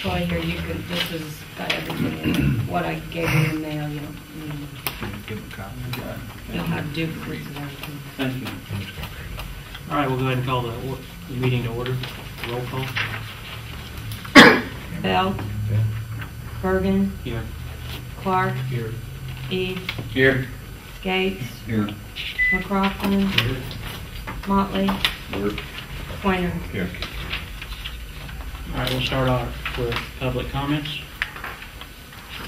Well, here you could, this has got everything in it. What I gave you in the mail, you don't need. Give them a copy. You'll have duplicates of everything. Thank you. All right, we'll go ahead and call the meeting to order. Roll call. Belt. Bergen. Here. Clark. Here. Eads. Here. Gates. Here. McCroffin. Here. Motley. Here. Pointer. Here. All right, we'll start off with public comments.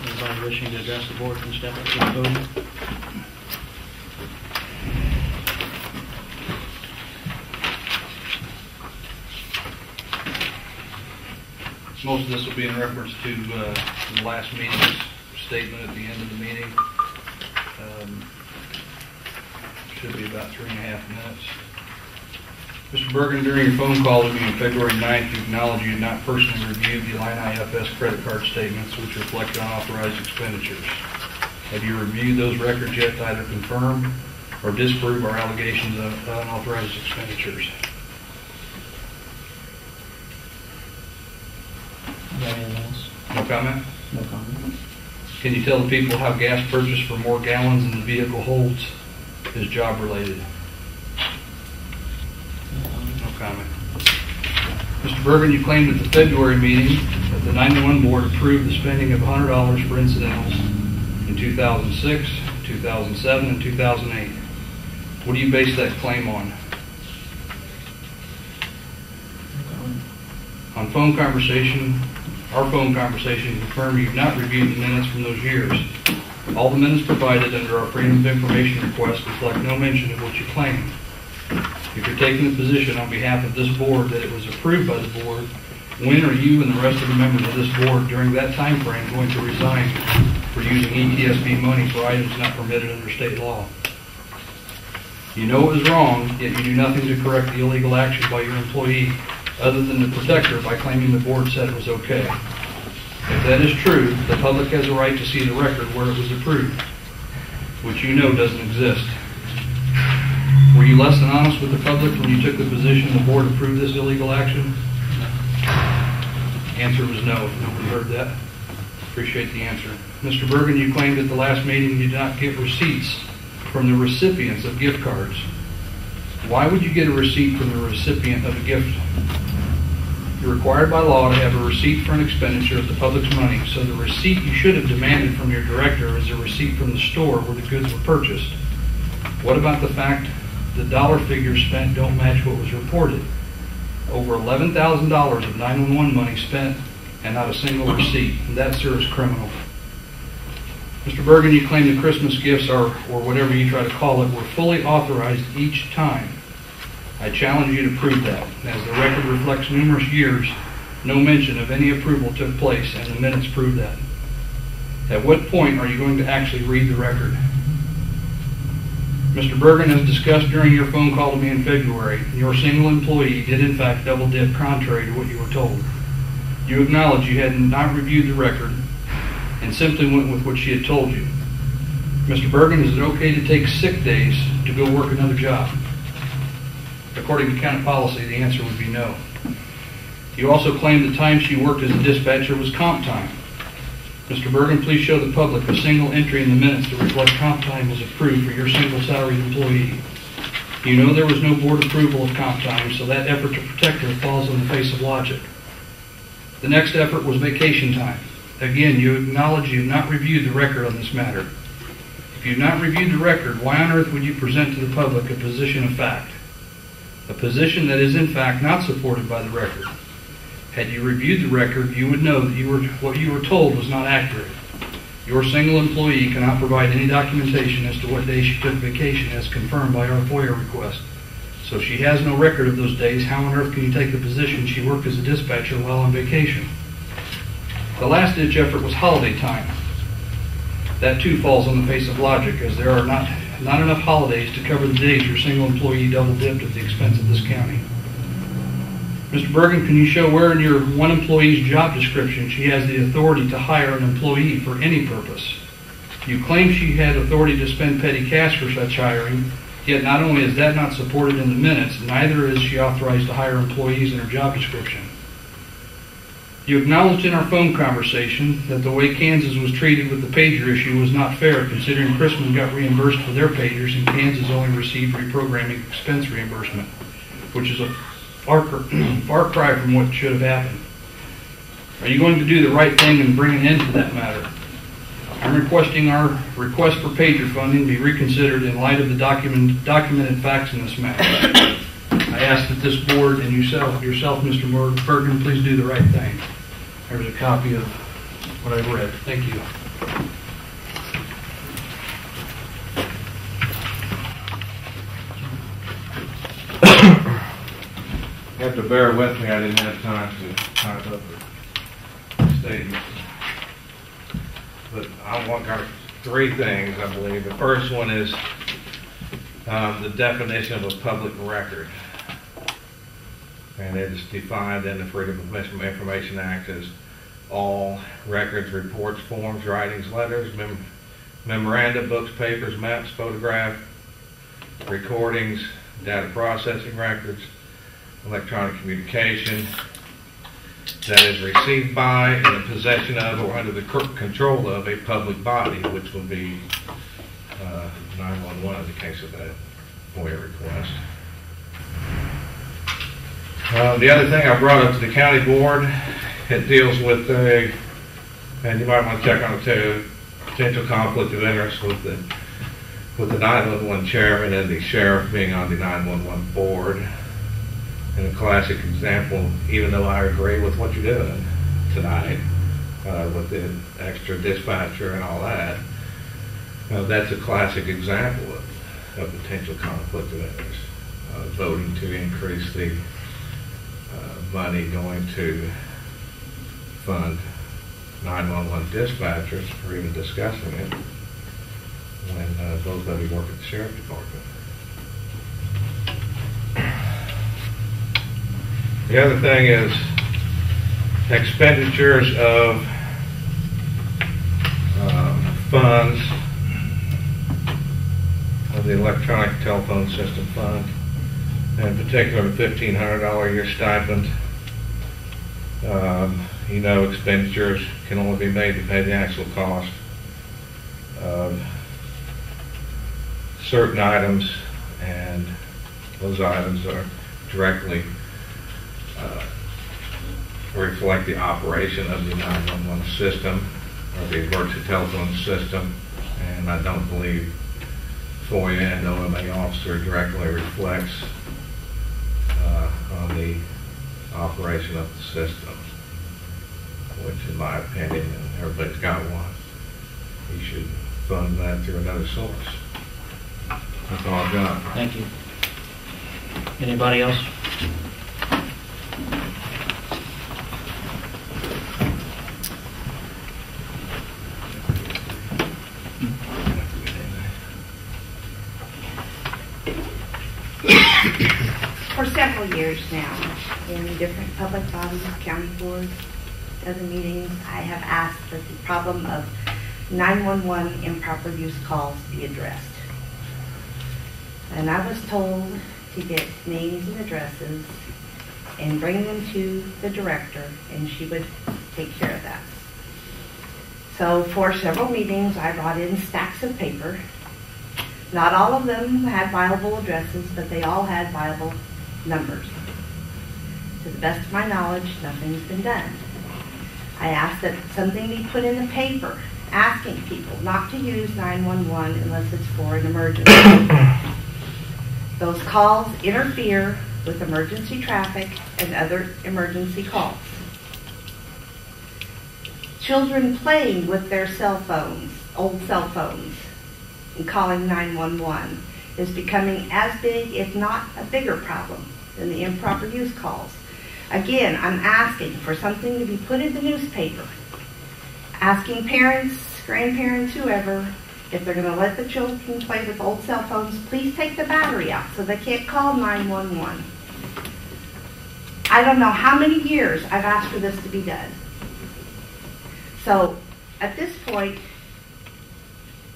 Anybody wishing to address the board can step up to the podium. Most of this will be in reference to the last meeting's statement at the end of the meeting. Should be about 3.5 minutes. Mr. Bergen, during your phone call to me on February 9th, you acknowledged you had not personally reviewed the Illini IFS credit card statements, which reflect unauthorized expenditures. Have you reviewed those records yet to either confirm or disprove our allegations of unauthorized expenditures? Anything else? No comment? No comment. Can you tell the people how gas purchased for more gallons than the vehicle holds is job related? No comment. Mr. Bergen, you claimed at the February meeting that the 911 board approved the spending of $100 for incidentals in 2006, 2007, and 2008. What do you base that claim on? On phone conversation, our phone conversation confirmed you've not reviewed the minutes from those years. All the minutes provided under our Freedom of Information request reflect no mention of what you claim. If you're taking the position on behalf of this board that it was approved by the board, when are you and the rest of the members of this board during that time frame going to resign for using ETSB money for items not permitted under state law? You know it was wrong, yet you do nothing to correct the illegal action by your employee other than to protect her by claiming the board said it was okay. If that is true, the public has a right to see the record where it was approved, which you know doesn't exist. Were you less than honest with the public when you took the position the board approved this illegal action? Answer was no, if nobody heard that. Appreciate the answer. Mr. Bergen, you claimed at the last meeting you did not get receipts from the recipients of gift cards. Why would you get a receipt from the recipient of a gift? You're required by law to have a receipt for an expenditure of the public's money, so the receipt you should have demanded from your director is a receipt from the store where the goods were purchased. What about the fact the dollar figures spent don't match what was reported? Over $11,000 of 911 money spent and not a single receipt. And that, sir, is criminal. Mr. Bergen, you claim the Christmas gifts are, or whatever you try to call it, were fully authorized each time. I challenge you to prove that. As the record reflects numerous years, no mention of any approval took place, and the minutes prove that. At what point are you going to actually read the record? Mr. Bergen, as discussed during your phone call to me in February, your single employee did in fact double dip contrary to what you were told. You acknowledge you had not reviewed the record and simply went with what she had told you. Mr. Bergen, is it okay to take sick days to go work another job? According to county policy, the answer would be no. You also claim the time she worked as a dispatcher was comp time. Mr. Bergen, please show the public a single entry in the minutes to reflect comp time was approved for your single salaried employee. You know there was no board approval of comp time, so that effort to protect her falls on the face of logic. The next effort was vacation time. Again, you acknowledge you have not reviewed the record on this matter. If you have not reviewed the record, why on earth would you present to the public a position of fact? A position that is in fact not supported by the record. Had you reviewed the record, you would know that what you were told was not accurate. Your single employee cannot provide any documentation as to what day she took vacation as confirmed by our FOIA request. So if she has no record of those days, how on earth can you take the position she worked as a dispatcher while on vacation? The last-ditch effort was holiday time. That too falls on the face of logic, as there are not enough holidays to cover the days your single employee double-dipped at the expense of this county. Mr. Bergen, can you show where in your one employee's job description she has the authority to hire an employee for any purpose? You claim she had authority to spend petty cash for such hiring, yet not only is that not supported in the minutes, neither is she authorized to hire employees in her job description. You acknowledged in our phone conversation that the way Kansas was treated with the pager issue was not fair, considering Chrisman got reimbursed for their pagers and Kansas only received reprogramming expense reimbursement, which is a far cry from what should have happened. Are you going to do the right thing and bring an end to that matter? I'm requesting our request for pager funding be reconsidered in light of the documented facts in this matter. I ask that this board and yourself, Mr. Bergen, please do the right thing. There's a copy of what I've read. Thank you. You have to bear with me. I didn't have time to type up the statement. But I want three things, I believe. The first one is the definition of a public record. And it is defined in the Freedom of Information Act as all records, reports, forms, writings, letters, memoranda, books, papers, maps, photographs, recordings, data processing records, electronic communication that is received by, in the possession of, or under the control of a public body, which would be 911 in the case of that FOIA request. The other thing I brought up to the county board, it deals with and you might want to check on it too, potential conflict of interest with the 911 chairman and the sheriff being on the 911 board. And a classic example, even though I agree with what you're doing tonight, with the extra dispatcher and all that, that's a classic example of potential conflict of interest. Voting to increase the money going to fund 911 dispatchers, or even discussing it when both of you work at the sheriff's department. The other thing is expenditures of funds of the electronic telephone system fund, and in particular the $1,500 a year stipend. You know, expenditures can only be made to pay the actual cost of certain items, and those items are directly reflect the operation of the 911 system or the emergency telephone system, and I don't believe FOIA and OMA officer directly reflects on the operation of the system, which in my opinion, and everybody's got one, you should fund that through another source. That's all I've got. Thank you. Anybody else? For several years now, in different public bodies, county boards, other meetings, I have asked that the problem of 911 improper use calls be addressed. And I was told to get names and addresses and bring them to the director, and she would take care of that. So for several meetings, I brought in stacks of paper. Not all of them had viable addresses, but they all had viable numbers. To the best of my knowledge, nothing's been done. I asked that something be put in the paper asking people not to use 911 unless it's for an emergency. Those calls interfere with emergency traffic and other emergency calls. Children playing with their cell phones, old cell phones, and calling 911 is becoming as big, if not a bigger problem than the improper use calls. Again, I'm asking for something to be put in the newspaper, asking parents, grandparents, whoever, if they're going to let the children play with old cell phones, please take the battery out so they can't call 911. I don't know how many years I've asked for this to be done. So, at this point,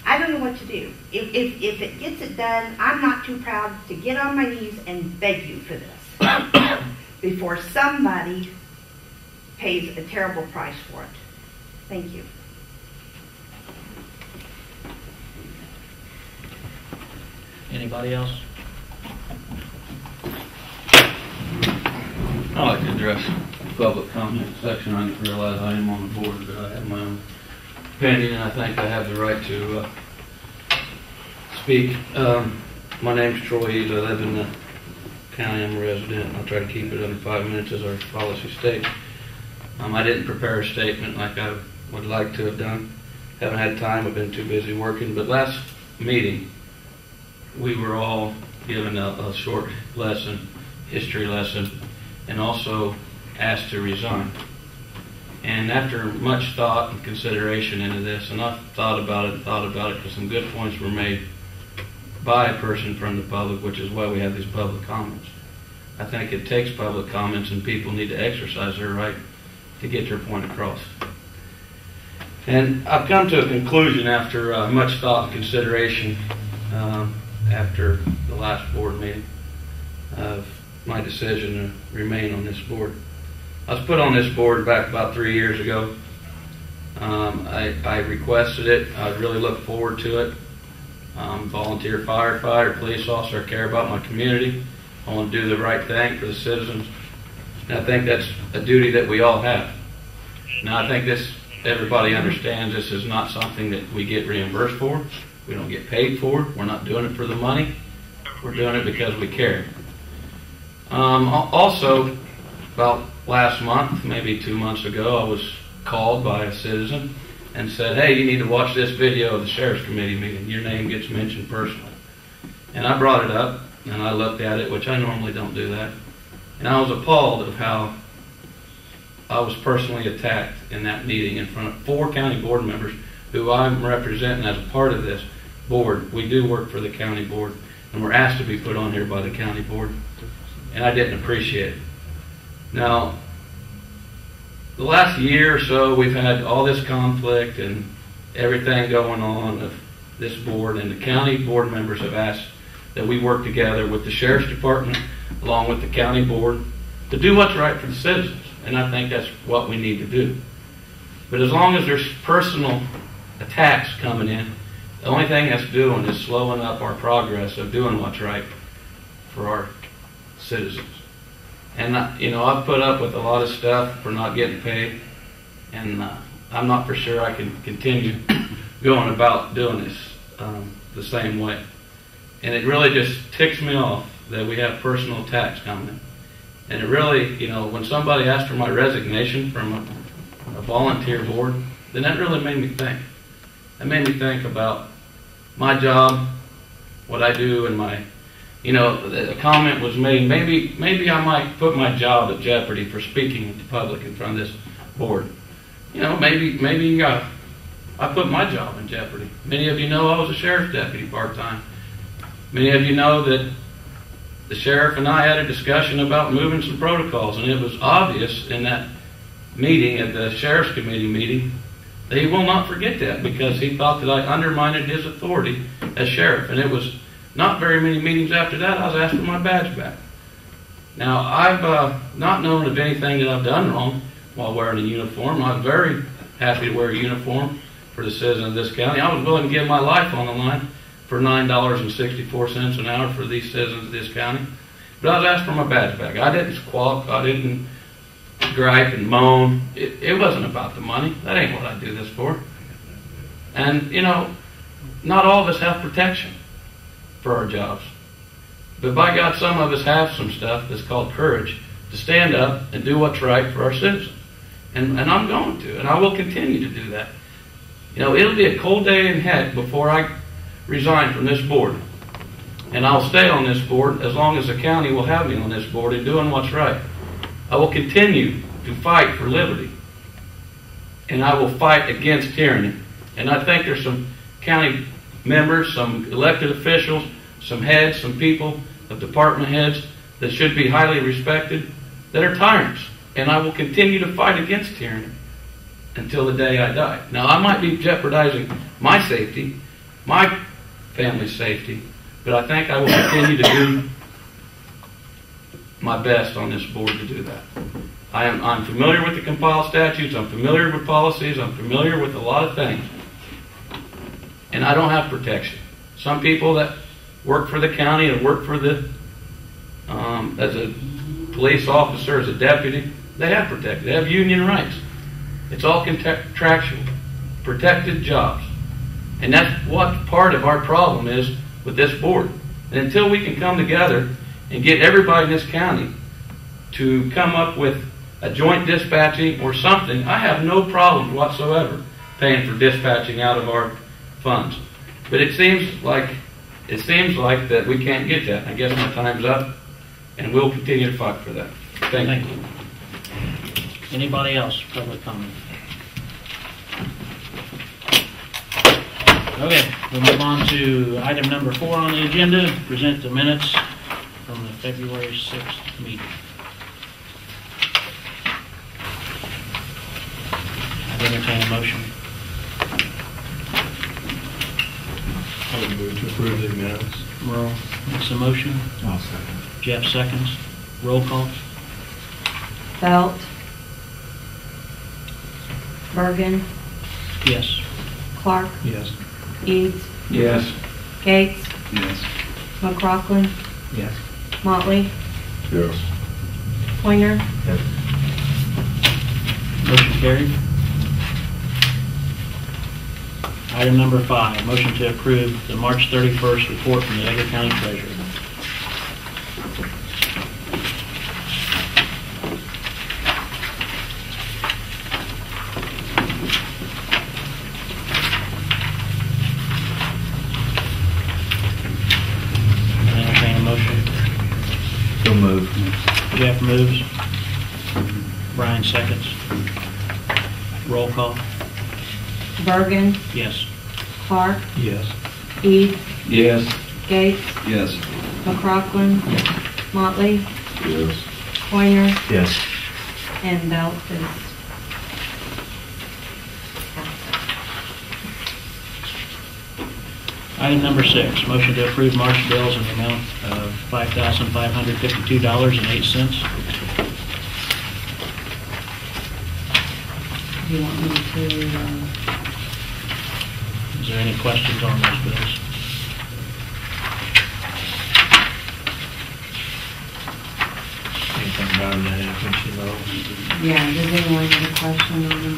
I don't know what to do. If it gets it done, I'm not too proud to get on my knees and beg you for this before somebody pays a terrible price for it. Thank you. Anybody else? I'd like to address the public comment section. I didn't realize I am on the board, but I have my own opinion, and I think I have the right to speak. My name's Troy Eads. I live in the county. I'm a resident. I'll try to keep it under 5 minutes as our policy states. I didn't prepare a statement like I would like to have done. Haven't had time. I've been too busy working. But last meeting, we were all given a short lesson, history lesson, and also asked to resign. And after much thought and consideration into this, and I've thought about it because some good points were made by a person from the public, which is why we have these public comments. I think it takes public comments, and people need to exercise their right to get their point across. And I've come to a conclusion after much thought and consideration after the last board meeting of my decision to remain on this board. I was put on this board back about 3 years ago. I requested it. I really look forward to it. Volunteer firefighter, police officer. I care about my community. I want to do the right thing for the citizens. And I think that's a duty that we all have. Now, I think everybody understands this is not something that we get reimbursed for. We don't get paid for it. We're not doing it for the money. We're doing it because we care. Also, about last month, maybe 2 months ago, I was called by a citizen and said, hey, you need to watch this video of the Sheriff's Committee meeting. Your name gets mentioned personally. And I brought it up, and I looked at it, which I normally don't do that. And I was appalled of how I was personally attacked in that meeting in front of 4 county board members who I'm representing as a part of this board. We do work for the county board, and we're asked to be put on here by the county board. And I didn't appreciate it. Now, the last year or so, we've had all this conflict and everything going on of this board, and the county board members have asked that we work together with the Sheriff's Department, along with the county board, to do what's right for the citizens. And I think that's what we need to do. But as long as there's personal attacks coming in, the only thing that's doing is slowing up our progress of doing what's right for our citizens. And I've put up with a lot of stuff for not getting paid, and I'm not for sure I can continue going about doing this the same way. And it really just ticks me off that we have personal attacks coming. And it really, when somebody asked for my resignation from a volunteer board, then that really made me think. It made me think about my job, what I do, and my, a comment was made, maybe I might put my job at jeopardy for speaking with the public in front of this board. Maybe I put my job in jeopardy. Many of you know I was a sheriff's deputy part-time. Many of you know that the sheriff and I had a discussion about moving some protocols, and it was obvious in that meeting, at the Sheriff's Committee meeting, that he will not forget that, because he thought that I undermined his authority as sheriff. And it was not very many meetings after that I was asked for my badge back. Now, I've not known of anything that I've done wrong while wearing a uniform. I'm very happy to wear a uniform for the citizens of this county. I was willing to give my life on the line for $9.64 an hour for these citizens of this county. But I was asked for my badge back. I didn't squawk. I didn't gripe and moan. It wasn't about the money. That ain't what I do this for. And, not all of us have protection for our jobs. But by God, some of us have some stuff that's called courage to stand up and do what's right for our citizens. And I'm going to, and I will continue to do that. It'll be a cold day in heck before I resign from this board. And I'll stay on this board as long as the county will have me on this board and doing what's right. I will continue to fight for liberty. And I will fight against tyranny. And I think there's some county members, some elected officials, some heads, some people, of department heads that should be highly respected, that are tyrants. And I will continue to fight against tyranny until the day I die. Now, I might be jeopardizing my safety, my family's safety, but I think I will continue to do my best on this board to do that. I'm familiar with the compiled statutes, I'm familiar with policies, I'm familiar with a lot of things. And I don't have protection. Some people that work for the county and work for the, as a police officer, as a deputy, they have protection. They have union rights. It's all contractual, protected jobs. And that's what part of our problem is with this board. And until we can come together and get everybody in this county to come up with a joint dispatching or something, I have no problem whatsoever paying for dispatching out of our funds. But it seems like that we can't get that. I guess my time's up, and we'll continue to fight for that. Thank you. Anybody else? Public comment. Okay, we'll move on to item number 4 on the agenda. Present the minutes from the February 6th meeting. I'd entertain a motion. I would move to approve the minutes. Merle makes a motion. I'll second. Jeff seconds. Roll call. Belt. Bergen. Yes. Clark. Yes. Eads. Yes. Gates. Yes. McLaughlin. Yes. Motley. Yes. Pointer. Yes. Motion carried. Item number 5, motion to approve the March 31st report from the Edgar County Treasurer. I entertain a motion. So moved. Jeff moves. Brian seconds. Roll call. Bergen. Yes. Clark. Yes. Eads. Yes. Gates. Yes. McLaughlin. Motley. Yes. Pointer. Yes. And Belt is. Item number 6, motion to approve March bills in the amount of $5,552.08. Do you want me to, Is there any questions on those bills? Anything about it, anything she knows? yeah, does anyone have a question on them?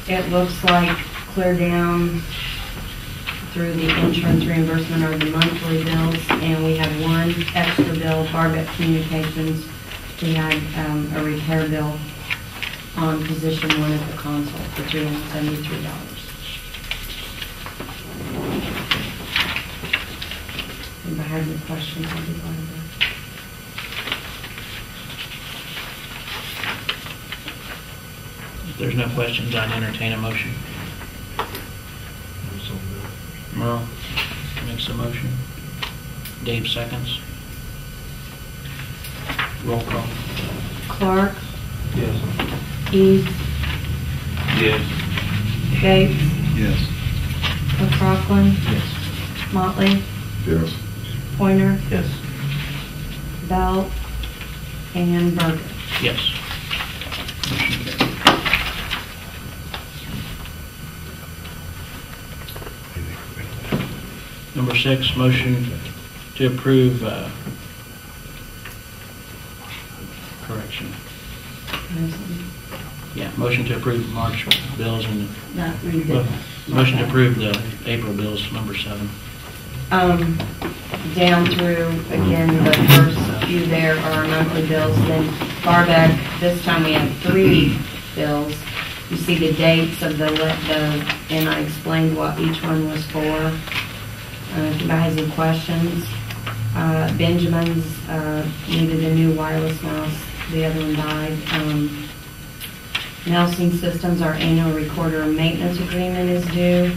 It looks like clear down through the insurance reimbursement are the monthly bills, and we had one extra bill, Barbeck Communications. We had a repair bill on position 1 at the console for $373. If I have any questions, I'll be glad to. If there's no questions, I'd entertain a motion. So moved. Merle makes a motion. Dave seconds. Roll call. Clark, Yes. Eads, Yes. Gates, Yes. McLaughlin, Yes. Motley, Yes. Pointer, Yes. Belt, and Berger. Yes. Motion carried. Number 6, motion to approve, correction. Yeah, motion to approve March bills and, Not read it. motion to approve the April bills, number 7. Down through, again, the first few there are our monthly bills, then Barbeck, this time we have 3 bills. You see the dates of and I explained what each one was for. If anybody has any questions. Benjamin's needed a new wireless mouse. The other one died. Nelson Systems, our annual recorder and maintenance agreement is due.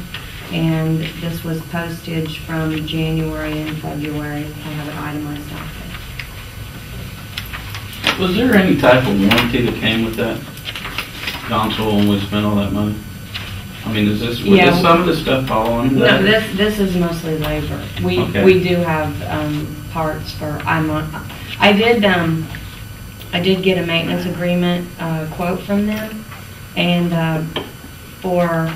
And this was postage from January and February. I have it itemized out there. Was there any type of warranty that came with that console when we spent all that money? I I mean, is this, Yeah. some of this stuff fall on No, that? this is mostly labor. Okay. We do have, parts for, I did get a maintenance agreement, quote from them, and, for,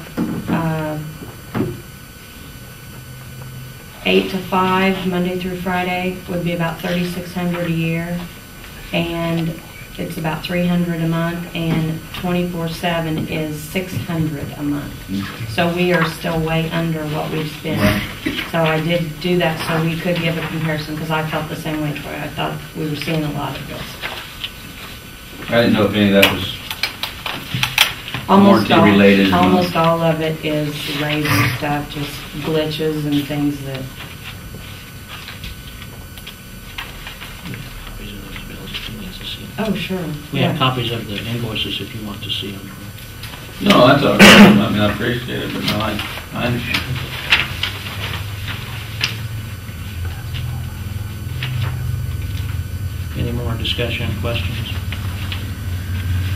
8 to 5, Monday through Friday, would be about $3,600 a year, and it's about $300 a month, and 24/7 is $600 a month. So we are still way under what we've spent. So I did do that so we could give a comparison, because I felt the same way, Troy. I thought we were seeing a lot of this. I didn't know if any of that was Almost warranty related or not. almost all of it is labor stuff, just glitches and things that, Copies of those bills if you need to see them. oh, sure. We have Yeah. copies of the invoices if you want to see them. No, that's all right. I mean, I appreciate it, but no, I understand. Any more discussion, questions?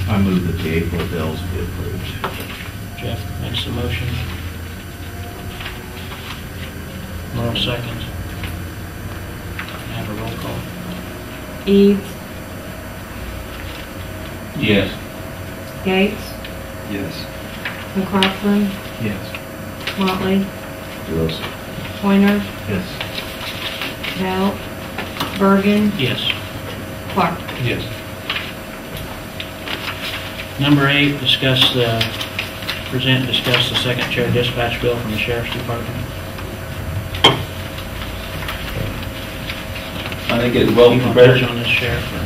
I move that the April bills be approved. Jeff makes the motion. Merle seconds. Have a roll call. Eads, Yes. Gates, Yes. McCroskey, Yes. Motley, Yes. Pointer, Yes. Bell, Bergen, Yes. Clark. Yes. Number 8, present and discuss the second chair dispatch bill from the sheriff's department. I think it's well You want to prepared. touch on this, Sheriff? Or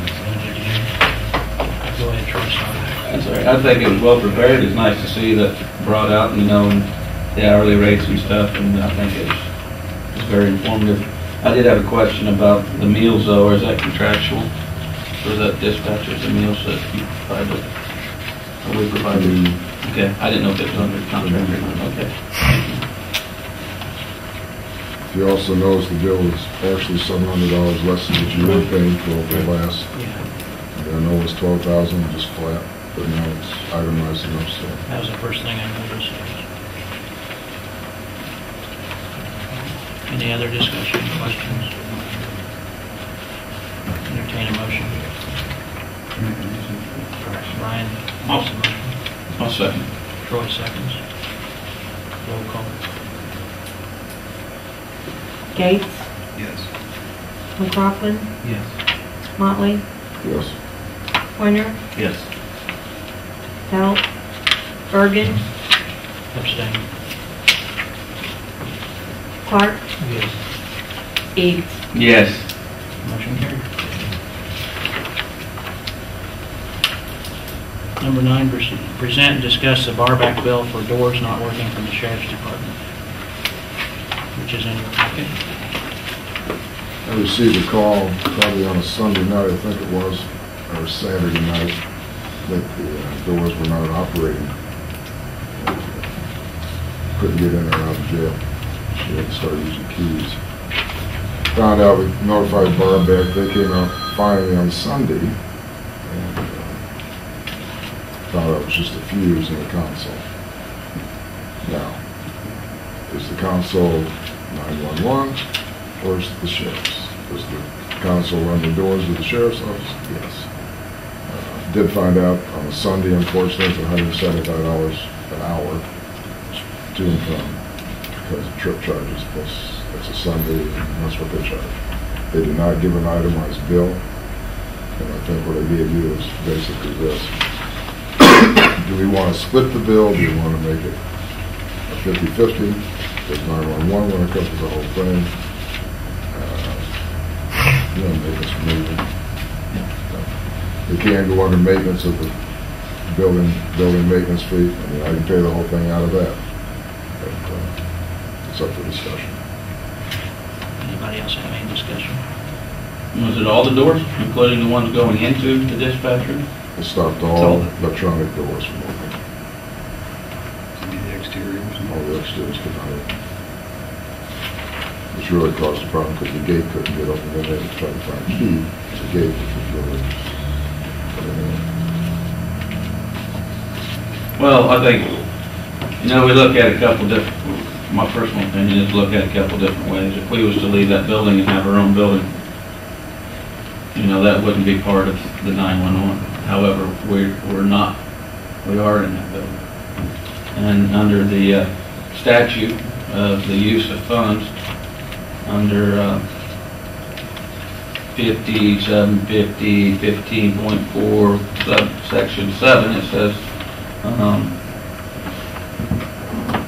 go ahead, Troy, sorry. That's all right. I think it was well prepared. It's nice to see that brought out, and the hourly rates and stuff, and I think it's very informative. I did have a question about the meals though, or is that contractual? Or is that dispatchers, the meals that you provide it? Or we provide it? Okay, I didn't know if it was under contract or not. Okay. If you also notice, the bill is actually $700 less than what you were paying for the last. Yeah, I know it's 12,000 just flat, but now it's itemized enough, so. that was the first thing I noticed. Any other discussion, questions? Entertain a motion. Brian makes the motion. I'll second. Troy seconds. Roll call. Gates, Yes. McCroskey, Yes. Motley, Yes. Pointer, Yes. Bell, Bergen, Abstain. Clark, Yes. Eads. Yes. Motion carried. Number 9, present and discuss the barback bill for doors not working from the sheriff's department, which is in your packet. I received a call probably on a Sunday night, I think it was, or Saturday night, that the doors were not operating. Couldn't get in or out of jail. She had to start using keys. Found out, we notified Barback, they came out finally on Sunday, and found out it was just a fuse in the console. Now, is the console 911 or is it the sheriff's? Does the console run the doors of the sheriff's office? Yes. Did find out on a Sunday, unfortunately, it's $175 an hour to and from, because of trip charges, plus it's a Sunday, and that's what they charge. They did not give an itemized bill, and I think what they gave you is basically this. Do we want to split the bill? Do we want to make it a 50-50? Does 911 want to cover the whole thing? Maintenance for moving. They can go under maintenance of the building maintenance fee. I mean, I can pay the whole thing out of that. But it's up for discussion. Anybody else have any discussion? Was it all the doors, including the ones going into the dispatcher? It stopped all electronic doors from opening. The exteriors. All the exteriors could not open. Which really caused a problem because the gate couldn't get open. Then they had to try to find a key to the gate, which was really. Well, I think You know, we look at a couple different, my personal opinion is look at a couple different ways. If we was to leave that building and have our own building, you know, that wouldn't be part of the 911. However, we're not, we are in that building. And under the statute of the use of funds, under 5750 15.4 subsection 7, it says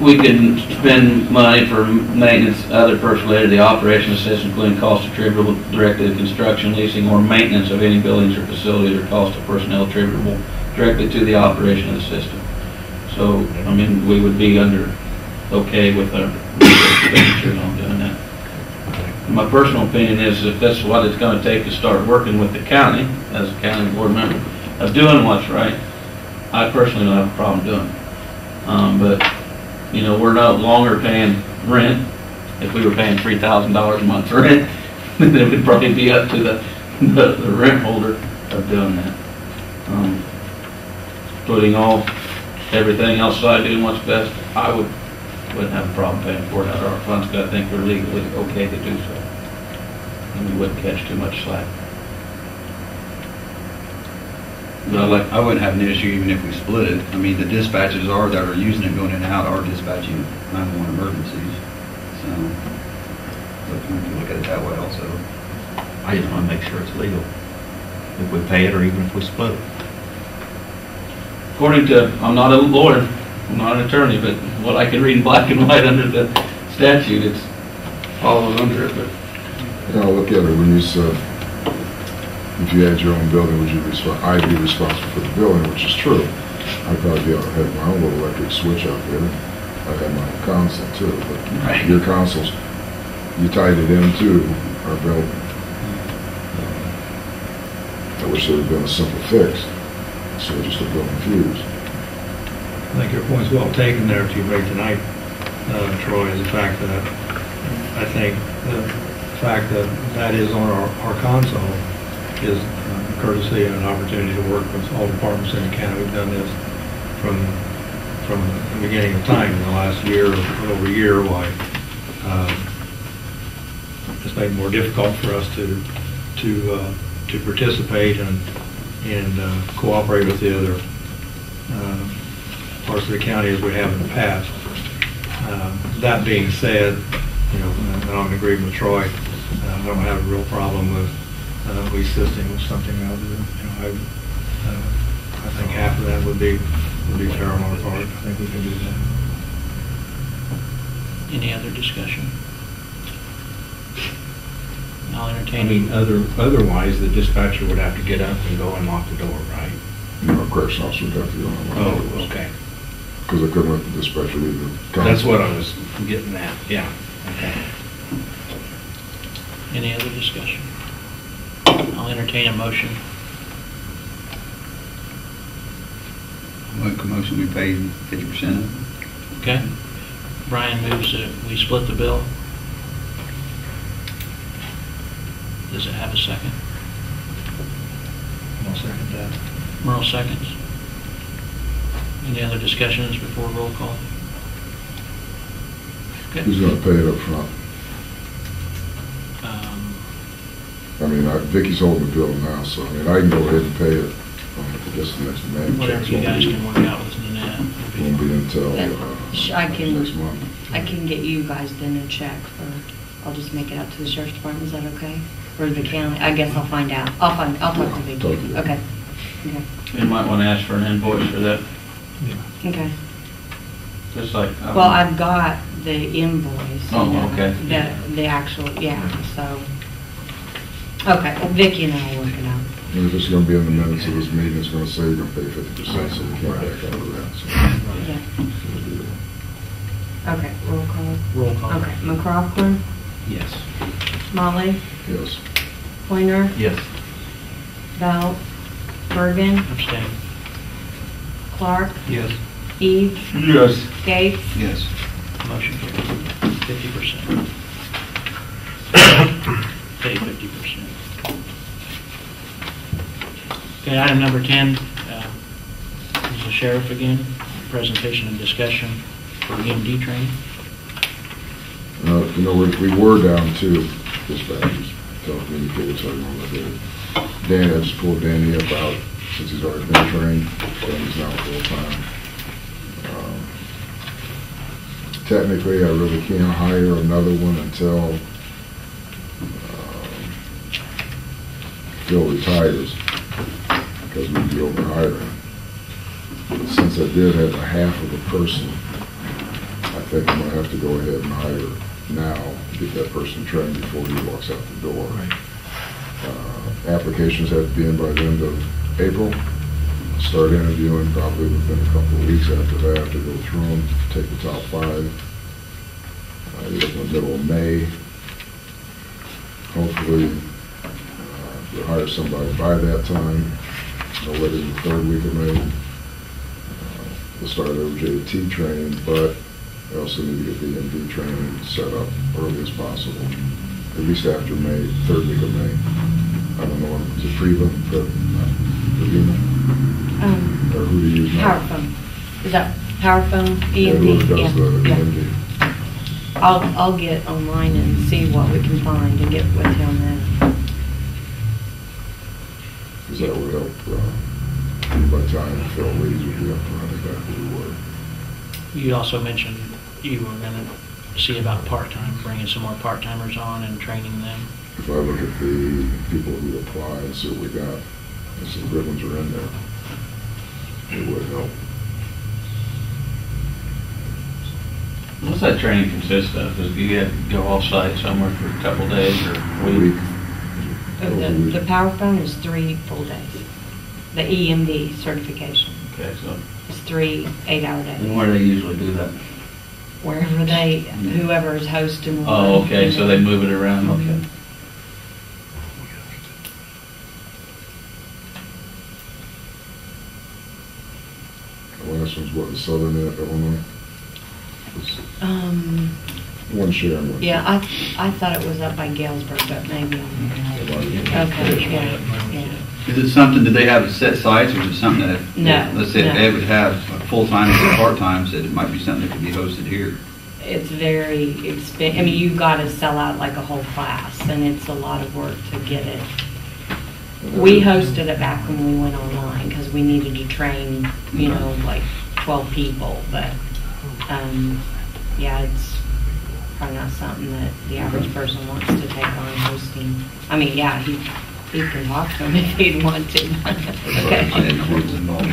we can spend money for maintenance, other purposes related to the operation of the system, including costs attributable directly to construction, leasing, or maintenance of any buildings or facilities, or cost of personnel attributable directly to the operation of the system. So, I mean, we would be okay with our expenditures on doing that. My personal opinion is if that's what it's going to take to start working with the county, as a county board member, of doing what's right, I personally don't have a problem doing it. But, you know, we're no longer paying rent. If we were paying $3,000 a month for rent, then it would probably be up to the rent holder of doing that. Putting everything else aside, doing what's best, I wouldn't have a problem paying for it out of our funds, because I think we're legally okay to do so. And we wouldn't catch too much slack. Well, I wouldn't have an issue even if we split it. I mean, the dispatchers that are using it going in and out are dispatching 911 emergencies. So, but we can look at it that way also. I just want to make sure it's legal. If we pay it or even if we split it. According to, I'm not a lawyer, I'm not an attorney, but what I can read in black and white under the statute, it's follows under it. But You know, look at it when you said, if you had your own building, I'd be responsible for the building, which is true. I'd probably be able to have my own little electric switch out there. I'd have my own console too, but your consoles, you tied it into our building. I wish there had been a simple fix, so just a building fuse. I think your point's well taken there that you made tonight, Troy, is the fact that I think the fact that that is on our console is courtesy and an opportunity to work with all departments in the county. We've done this from the beginning of time in the last year, over a year. Why it's made it more difficult for us to participate and cooperate with the other parts of the county as we have in the past. That being said, you know, and I'm in agreement with Troy. I don't have a real problem with assisting with something other than, you know, I think half of that would be fair on our part. I think we can do that. Any other discussion? I'll entertain. I mean, otherwise the dispatcher would have to get up and go and lock the door, right? No, correction officer would have to go on. Oh, okay. Because I couldn't let the dispatcher leave the console. That's what I was getting at, yeah. Okay. Any other discussion? I'll entertain a motion. I'll make a motion we pay 50% of it. Okay. Brian moves that we split the bill. Does it have a second? I'll second that. Merle seconds. Any other discussions before roll call? Okay. Who's going to pay it up front? I mean, Vicky's holding the bill now, so I mean, I can go ahead and pay it. I guess the next man. Whatever you guys can work out with Nanette. Won't be until next month. I can get you guys then a check for, I'll just make it out to the sheriff's department, is that okay? Or the county, I guess I'll find out. I'll talk to Vicky. Okay. you might want to ask for an invoice for that. Okay. Just like. Well, I've got the invoice. Oh, okay. The actual, yeah, so. Okay, Vicky and I will work it out. And if it's going to be in the minutes of this meeting, it's going to say you're going to pay 50%, so we can't back out of that. So. Yeah. Okay, roll call. Roll call. Okay, McCroskey, Yes. Smalley, Yes. Pointer, Yes. Bell, Bergen, Abstain. Clark, Yes. Eve, Yes. Gates, Yes. Motion carried. 50%. Pay 50%. Okay, item number 10 is the sheriff again. Presentation and discussion for EMD training? You know, we were down 2 dispatchers, telecommunicators, I don't know what they did. Dan, I just pulled Danny up out since he's already been trained, and he's now full-time. Technically, I really can't hire another one until Phil retires, because we'd be over hiring. Since I did have a half of a person, I think I'm gonna have to go ahead and hire now, get that person trained before he walks out the door. Applications have to be in by the end of April. Start interviewing probably within a couple of weeks after that to go through them, take the top 5. In the middle of May. Hopefully, we'll hire somebody by that time, no later than the 3rd week of May. We'll start OJT training, but I also need to get the EMD training set up early as possible, at least after May, 3rd week of May. I don't know, is it Preva, or who do you use now? PowerPhone. Is that PowerPhone, Yeah, EMD? whoever does the EMD. I'll get online and see what we can find and get with him then. Because that would help, by the time Phil leaves, we'll be up to running back where we were. You also mentioned you were going to see about part-time, bringing some more part-timers on and training them. If I look at the people who apply and see what we got, and some good ones are in there, it would help. What's that training consist of? Do you have to go off-site somewhere for a couple days or a week? The PowerPhone is 3 full days. The EMD certification Okay, so. is 3 8-hour days. And where do they usually do that? Wherever whoever is hosting. Oh, okay, so they move it around, okay. The last one's what, the Southern Illinois? One Sharon one. Yeah, I thought it was up by Galesburg, but maybe. Okay, yeah. Is it something, do they have set sites, or is it something that, No, let's say if no. they would have full-time or part-time, that it might be something that could be hosted here? It's very expensive. I mean, you got to sell out like a whole class, and it's a lot of work to get it. We hosted it back when we went online because we needed to train, you know, like 12 people. But yeah, it's probably not something that the average person wants to take on hosting. I mean, yeah, he can talk to them if he'd want to. Okay. I didn't know what was involved.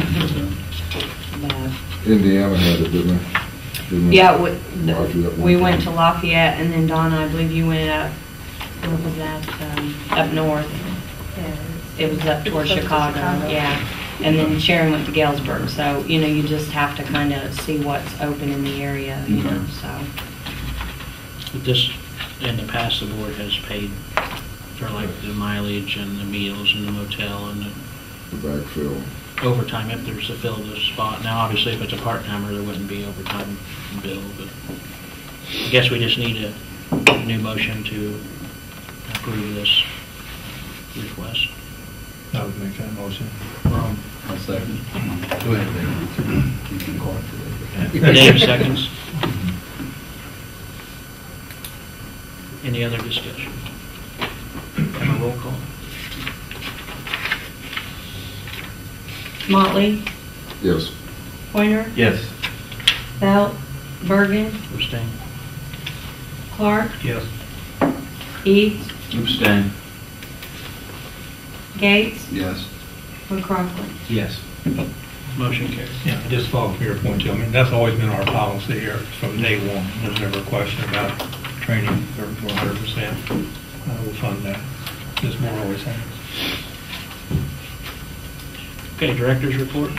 But, Indiana had it, didn't they? yeah, Lafayette we one went time. to Lafayette, and then Donna, I believe you went up, what was that, up north? It was up towards Chicago, yeah. And then Sharon went to Galesburg, so, you know, you just have to kind of see what's open in the area, you know, so. But this, in the past, the board has paid for like the mileage and the meals and the motel and the The backfill. overtime if there's a filled spot. Now, obviously, if it's a part-timer, there wouldn't be overtime bill, but I guess we just need a new motion to approve this request. I would make that motion. I'll second. Go ahead, David. You can call it for Dave seconds. Any other discussion? Have a roll call. Motley, Yes. Pointer, Yes. Belt, Bergen, Abstain. Clark, Yes. Eads, Abstain. Gates, Yes. McCrockland. Yes. Motion carries. Yeah, just follow from your point too. I mean, that's always been our policy here from day one. There's never a question about training for 100%. We'll fund that. This board always has. Okay, director's report.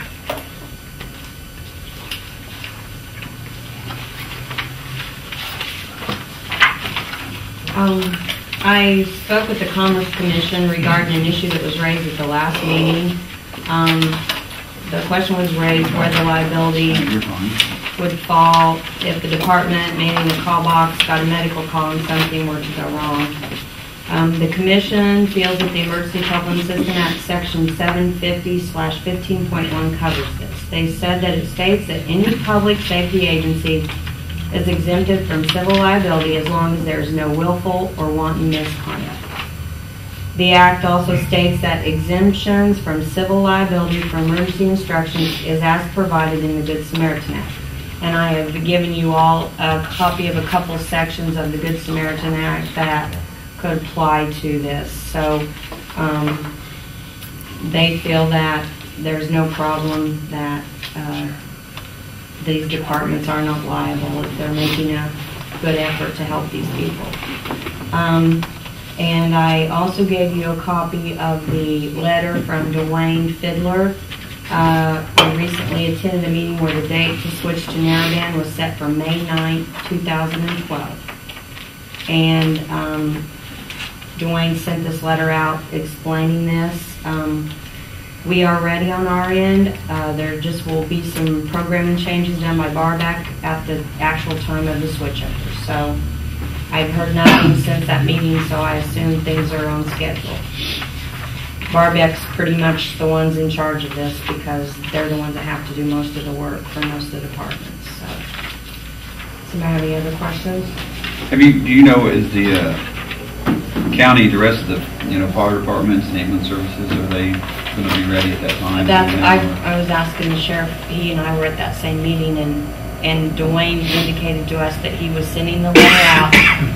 I spoke with the Commerce Commission regarding an issue that was raised at the last meeting. The question was raised where the liability You're fine. would fall if the department manning the call box got a medical call and something were to go wrong. The commission feels that the Emergency Telephone System Act Section 750/15.1 covers this. They said that it states that any public safety agency is exempted from civil liability as long as there is no willful or wanton misconduct. The Act also states that exemptions from civil liability for emergency instructions is as provided in the Good Samaritan Act. And I have given you all a copy of a couple sections of the Good Samaritan Act that could apply to this. So they feel that there's no problem that these departments are not liable if they're making a good effort to help these people. And I also gave you a copy of the letter from Dwayne Fiddler. I recently attended a meeting where the date to switch to Narrowband was set for May 9th, 2012. And Dwayne sent this letter out explaining this. We are ready on our end. There just will be some programming changes done by Barback at the actual time of the switchover. So I've heard nothing since that meeting, so I assume things are on schedule. Barback's pretty much the ones in charge of this because they're the ones that have to do most of the work for most of the departments. So, somebody have any other questions? Do you know, is the county, the rest of the fire departments and ambulance services, are they going to be ready at that time? I was asking the sheriff. He and I were at that same meeting, and Dwayne indicated to us that he was sending the letter out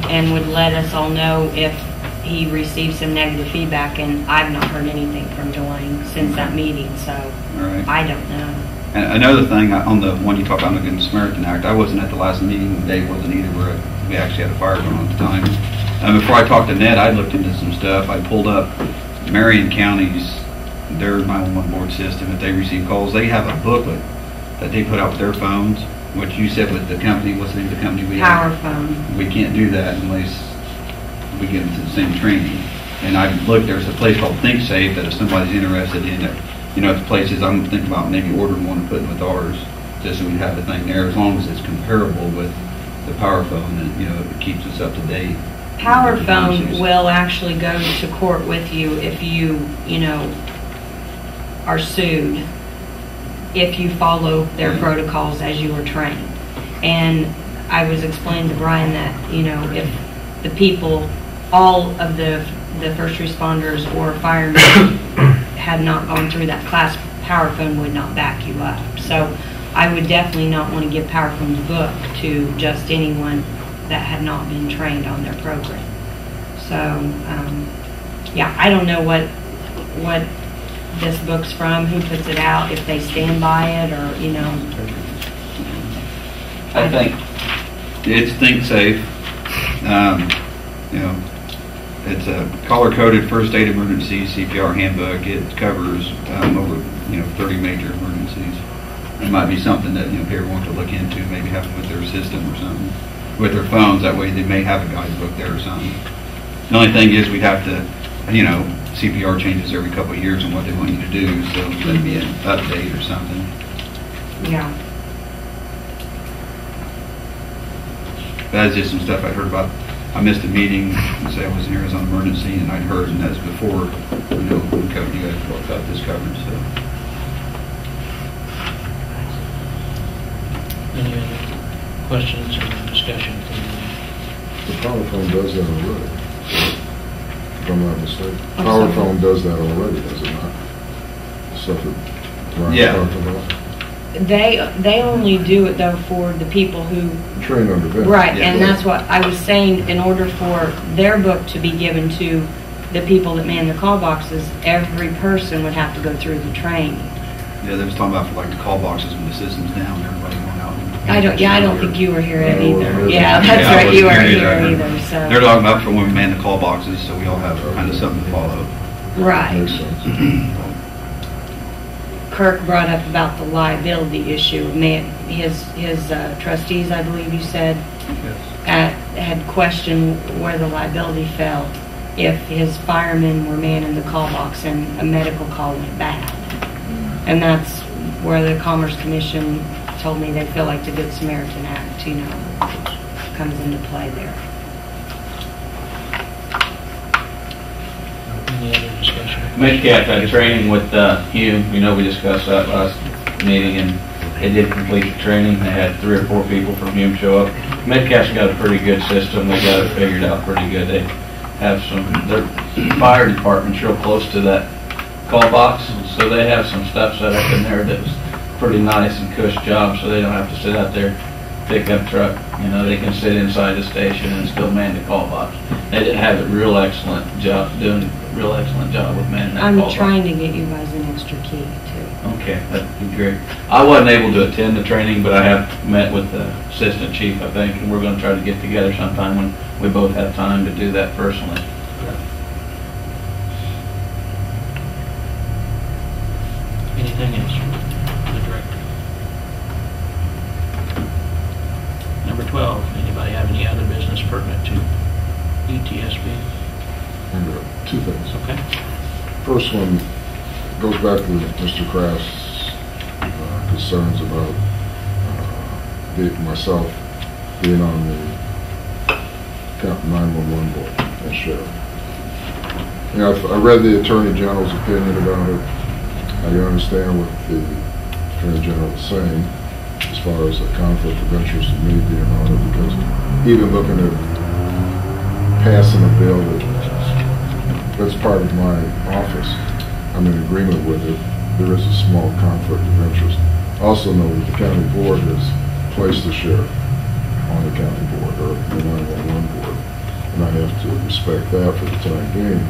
and would let us all know if he received some negative feedback, and I've not heard anything from Dwayne since that meeting, so right. I don't know. And another thing, on the one you talked about, the Good Samaritan Act, I wasn't at the last meeting, Dave wasn't either, where we actually had a fire going on at the time. Before I talked to Ned, I looked into some stuff. I pulled up Marion County's, their 911 board system. If they receive calls, they have a booklet that they put out with their phones, which you said with the company, what's the name of the company we have? PowerPhone. We can't do that unless we get into the same training. And I looked, there's a place called ThinkSafe that if somebody's interested in it, if places, I'm thinking about maybe ordering one and putting with ours, just so we have the thing there, as long as it's comparable with the PowerPhone, and it keeps us up to date. PowerPhone will actually go to court with you if you, are sued, if you follow their protocols as you were trained. And I was explaining to Brian that, if the people, all of the first responders or firemen had not gone through that class, PowerPhone would not back you up. So I would definitely not want to give PowerPhone's book to just anyone that had not been trained on their program. So, yeah, I don't know what this book's from, who puts it out, if they stand by it, or, I think it's ThinkSafe. It's a color-coded first aid emergency CPR handbook. It covers over 30 major emergencies. It might be something that people want to look into, maybe have them with their system or something, with their phones. That way they may have a guidebook there or something. The only thing is we'd have to, CPR changes every couple of years on what they want you to do, so that'd be an update or something. Yeah. That's just some stuff I heard about. I missed a meeting, say I was in Arizona emergency, and I'd heard, and that's before, you guys got this coverage, so. Any other questions or discussion? The PowerPhone does that already, if I'm not mistaken. PowerPhone does that already, does it not? Stuff that Brian talked about. They only do it though for the people who train under them. Right, yeah, and that's what I was saying. In order for their book to be given to the people that man the call boxes, every person would have to go through the training. Yeah, they was talking about for like the call boxes when the system's down, everybody going out. I don't think you were here either. Yeah, that's I right, you wasn't weren't here here either. either. So They're talking about for when we man the call boxes, so we all have kind of something to follow. right. Makes sense. Kirk brought up about the liability issue. His trustees, I believe you said, had questioned where the liability fell if his firemen were manning the call box and a medical call went bad. And that's where the Commerce Commission told me they feel like the Good Samaritan Act, comes into play there. Any other discussion? Metcalf had training with Hume. We discussed that last meeting, and They did complete the training. They had 3 or 4 people from Hume show up. Metcalf's got a pretty good system. They got it figured out pretty good. They have their fire department's real close to that call box, so they have some stuff set up in there that was pretty nice and cush job, so they don't have to sit out there, pickup truck. You know, they can sit inside the station and still man the call box. They did have a real excellent job with manning that call I'm box. trying to get you guys an extra key too. Okay, that'd be great. I wasn't able to attend the training, but I have met with the assistant chief, I think, and we're going to try to get together sometime when we both have time to do that personally. Anything else from the director? Number 12, anybody have any other business pertinent to ETSB? Two things. Okay. First one goes back to Mr. Kraft's concerns about myself being on the 911 board as sheriff. You know, I read the Attorney General's opinion about it. I understand what the Attorney General was saying as far as the conflict of interest of me being on it, because even looking at passing a bill that's part of my office, I'm in agreement with it. There is a small conflict of interest. Also know that the county board has placed the sheriff on the county board, or the 911 board, and I have to respect that for the time being.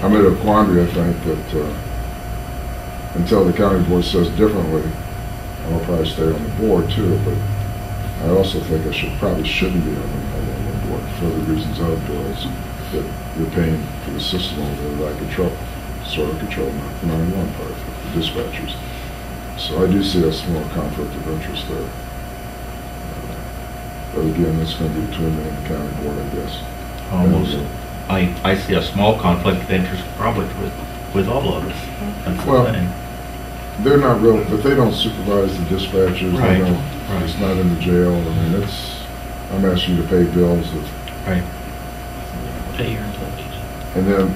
I'm in a quandary, I think, that until the county board says differently, I'll probably stay on the board too, but I also think I probably shouldn't be on the 911 board for the reasons I've doing, that you're paying for the system over there that I control, sort of control the 911 part, the dispatchers. So I do see a small conflict of interest there. But again, that's going to be between me and the county board, I guess. Almost. I see a small conflict of interest probably with all of us. That's Well, the thing. they're not real, but they don't supervise the dispatchers. Right. They don't, Right. It's not in the jail. I mean, I'm asking you to pay bills that, Right. Pay your employees. and then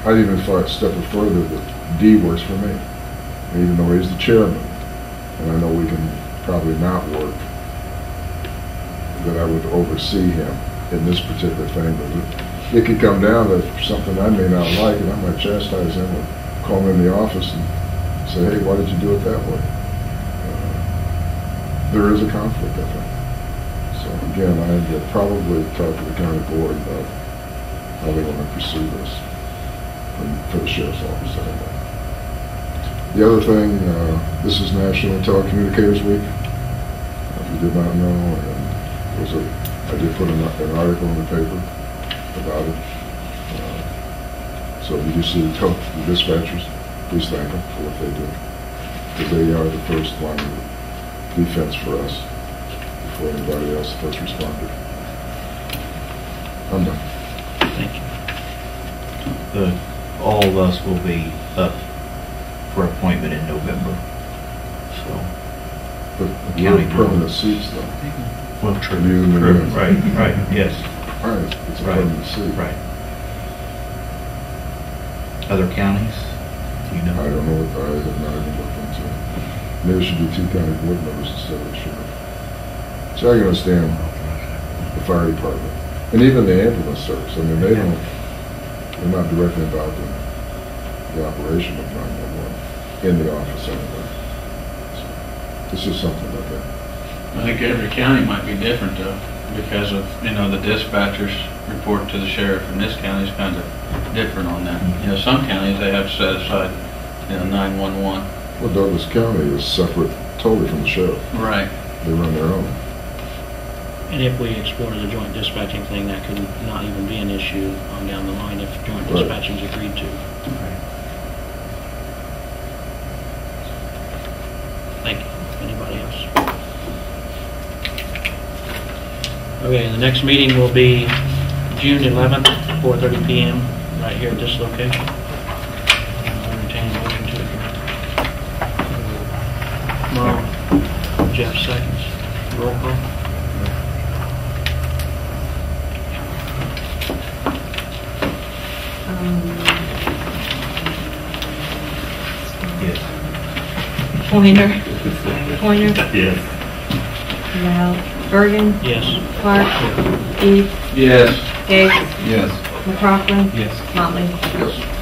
I'd even step it further that D works for me, even though he's the chairman. And I know we can probably not work, that I would oversee him in this particular thing, but it could come down to something I may not like, and I might chastise him or call him in the office and say, hey, why did you do it that way? There is a conflict, I think. So again, I will probably talk to the county board about how they want to pursue this for the sheriff's office anyway. The other thing, this is National Telecommunicators Week. If you did not know, and I did put an article in the paper about it. So if you do see the dispatchers, please thank them for what they do, because they are the first line of defense for us before anybody else, first responder. I'm done. Thank you. All of us will be up for appointment in November. So, But County we're permanent seats though. well, true. You and True. me. Right, yes. All right, it's a Right. permanent seat. Right. Other counties? Do you I know? don't know what I have not even looked into. Maybe there should be 2 county board members instead of the sheriff. So I can understand the fire department and even the ambulance service. I mean, they're not directly involved in the operation of 911 in the office anyway. So this is something like that. I think every county might be different though, because of, the dispatchers report to the sheriff, and this county is kind of different on that. Some counties, they have set aside, 911. Well, Douglas County is separate totally from the sheriff. Right. They run their own. And if we explore the joint dispatching thing, that could not even be an issue on down the line if joint Right. dispatching is agreed to. Thank you. Anybody else? Okay, the next meeting will be June 11th, 4:30 p.m., right here at this location. I'll entertain a motion to adjourn. Merle, Jeff seconds. Roll call. Yes. Pointer. Pointer. Yes. Loud. Bergen. Yes. Clark. East. Yes. Hicks. Yes. McCrockland. Yes. Motley. Yes.